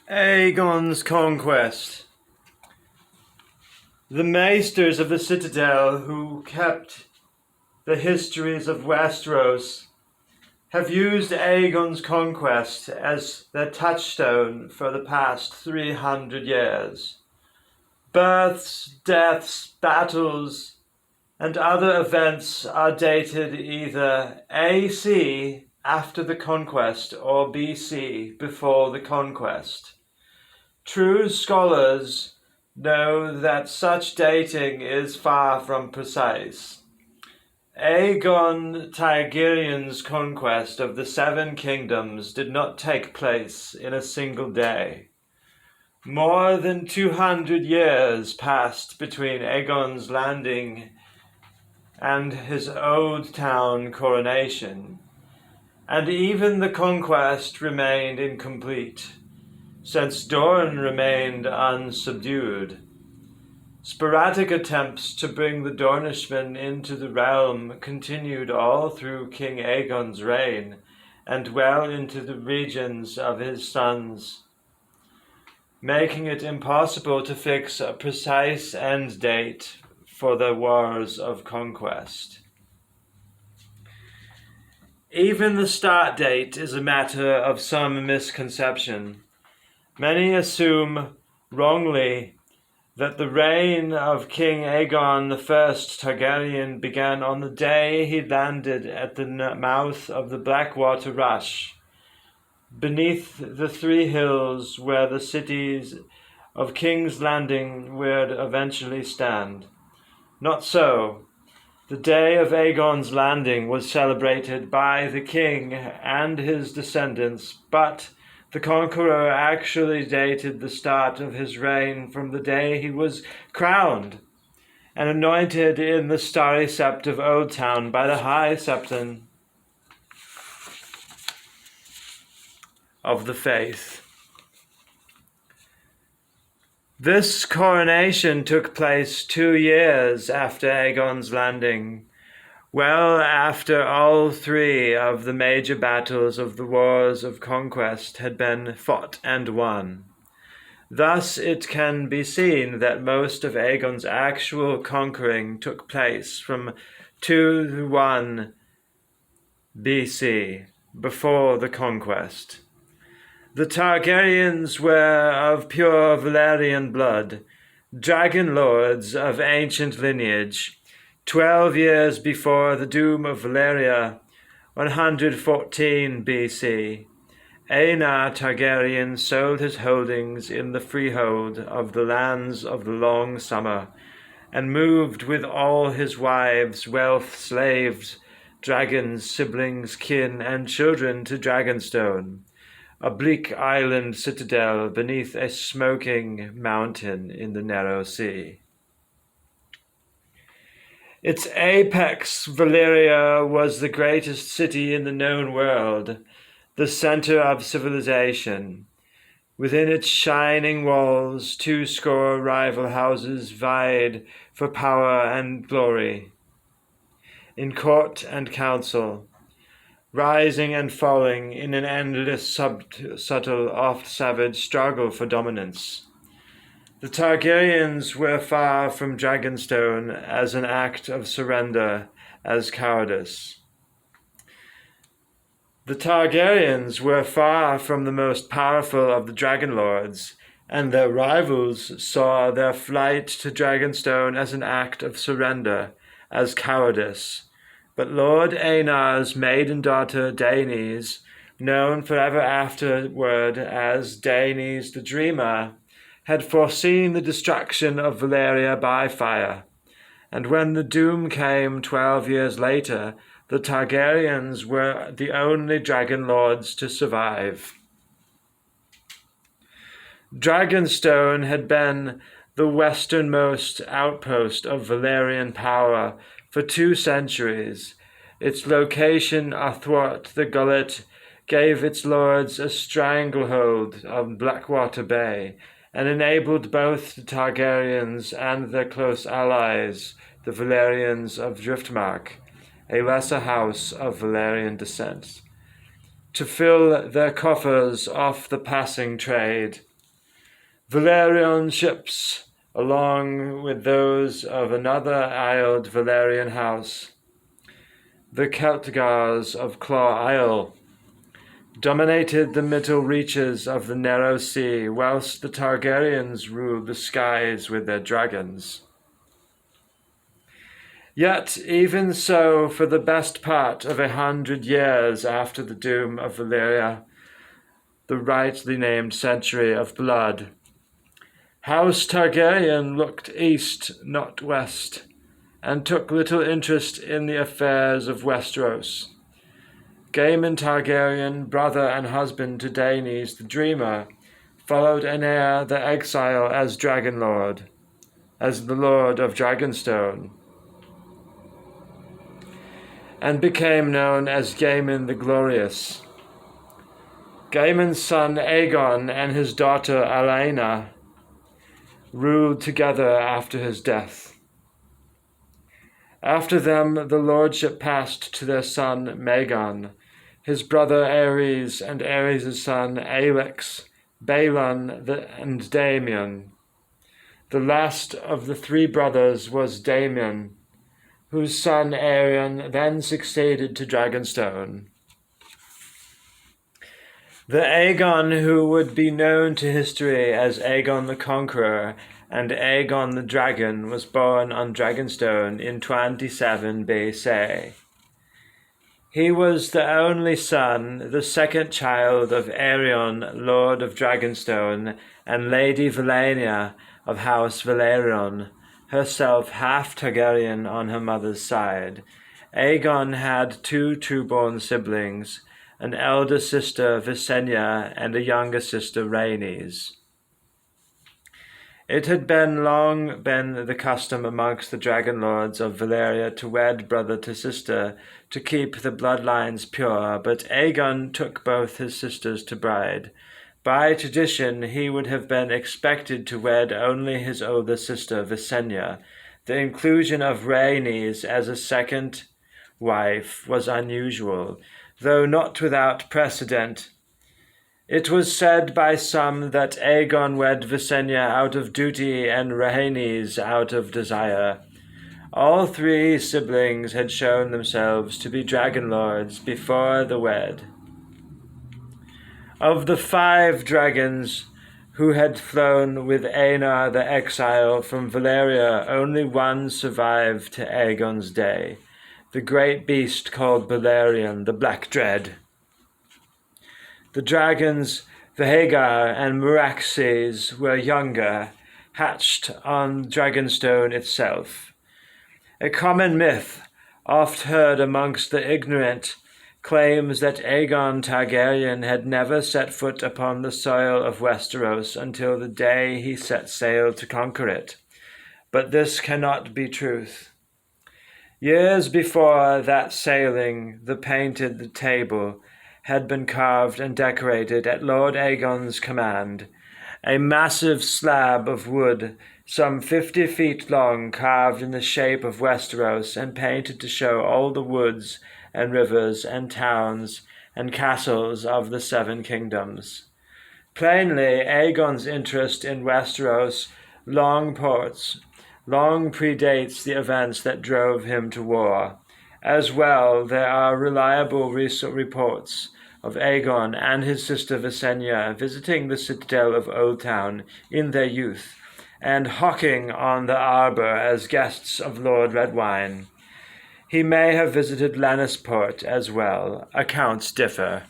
Aegon's Conquest. The maesters of the Citadel who kept the histories of Westeros have used Aegon's Conquest as their touchstone for the past 300 years. Births, deaths, battles, and other events are dated either AC, after the conquest, or BC, before the conquest. True scholars know that such dating is far from precise. Aegon Targaryen's conquest of the Seven Kingdoms did not take place in a single day. More than 200 years passed between Aegon's landing and his Old Town coronation, and even the conquest remained incomplete, since Dorne remained unsubdued. Sporadic attempts to bring the Dornishmen into the realm continued all through King Aegon's reign, and well into the regions of his sons, making it impossible to fix a precise end date for the wars of conquest. Even the start date is a matter of some misconception. Many assume, wrongly, that the reign of King Aegon I Targaryen began on the day he landed at the mouth of the Blackwater Rush, beneath the three hills where the cities of King's Landing would eventually stand. Not so. The day of Aegon's landing was celebrated by the king and his descendants, but the conqueror actually dated the start of his reign from the day he was crowned and anointed in the starry sept of Old Town by the High Septon of the Faith. This coronation took place 2 years after Aegon's landing, well after all three of the major battles of the Wars of Conquest had been fought and won. Thus it can be seen that most of Aegon's actual conquering took place from 2-1 BC, before the conquest. The Targaryens were of pure Valyrian blood, dragon lords of ancient lineage. 12 years before the doom of Valyria, 114 BC, Aenar Targaryen sold his holdings in the freehold of the lands of the Long Summer, and moved with all his wives, wealth, slaves, dragons, siblings, kin, and children to Dragonstone, a bleak island citadel beneath a smoking mountain in the narrow sea. Its apex, Valyria, was the greatest city in the known world, the center of civilization. Within its shining walls, 20 rival houses vied for power and glory. In court and council, rising and falling in an endless, subtle, oft savage struggle for dominance. The Targaryens were far from Dragonstone as an act of surrender, as cowardice. The Targaryens were far from the most powerful of the Dragon Lords, and their rivals saw their flight to Dragonstone as an act of surrender, as cowardice. But Lord Aenar's maiden daughter Daenys, known forever afterward as Daenys the Dreamer, had foreseen the destruction of Valyria by fire, and when the doom came 12 years later, the Targaryens were the only dragon lords to survive. Dragonstone had been the westernmost outpost of Valyrian power for 2 centuries. Its location athwart the gullet gave its lords a stranglehold on Blackwater Bay, and enabled both the Targaryens and their close allies, the Valyrians of Driftmark, a lesser house of Valyrian descent, to fill their coffers off the passing trade, Valerian ships, along with those of another isled Valerian house, the Celtgars of Claw Isle, dominated the middle reaches of the narrow sea, whilst the Targaryens ruled the skies with their dragons. Yet, even so, for the best part of 100 years after the doom of Valyria, the rightly named Century of Blood, House Targaryen looked east, not west, and took little interest in the affairs of Westeros. Daemon Targaryen, brother and husband to Daenys the Dreamer, followed Aener the Exile as Dragon Lord, as the Lord of Dragonstone, and became known as Daemon the Glorious. Daemon's son Aegon and his daughter Alayna ruled together after his death. After them the lordship passed to their son Maegor, his brother Aerys, and Aerys' son Aelix, Balon, and Daemon. The last of the three brothers was Daemon, whose son Aerion then succeeded to Dragonstone. The Aegon who would be known to history as Aegon the Conqueror and Aegon the Dragon was born on Dragonstone in 27 BC. He was the only son, the second child of Aerion, Lord of Dragonstone, and Lady Valynia of House Valerion, herself half Targaryen on her mother's side. Aegon had two true-born siblings, an elder sister Visenya and a younger sister Rhaenys. It had long been the custom amongst the dragon lords of Valyria to wed brother to sister to keep the bloodlines pure, but Aegon took both his sisters to bride. By tradition, he would have been expected to wed only his older sister Visenya. The inclusion of Rhaenys as a second wife was unusual, though not without precedent. It was said by some that Aegon wed Visenya out of duty and Rhaenys out of desire. All three siblings had shown themselves to be dragon lords before the wed. Of the 5 dragons who had flown with Aenar the Exile from Valyria, only one survived to Aegon's day, the great beast called Balerion, the Black Dread. The dragons, Vhagar and Meraxes, were younger, hatched on Dragonstone itself. A common myth, oft heard amongst the ignorant, claims that Aegon Targaryen had never set foot upon the soil of Westeros until the day he set sail to conquer it. But this cannot be truth. Years before that sailing, the painted table had been carved and decorated at Lord Aegon's command, a massive slab of wood some 50 feet long, carved in the shape of Westeros and painted to show all the woods and rivers and towns and castles of the 7 kingdoms. Plainly, Aegon's interest in Westeros long predates the events that drove him to war. As well, there are reliable reports of Aegon and his sister Visenya visiting the citadel of Oldtown in their youth, and hawking on the arbour as guests of Lord Redwyne. He may have visited Lannisport as well. Accounts differ.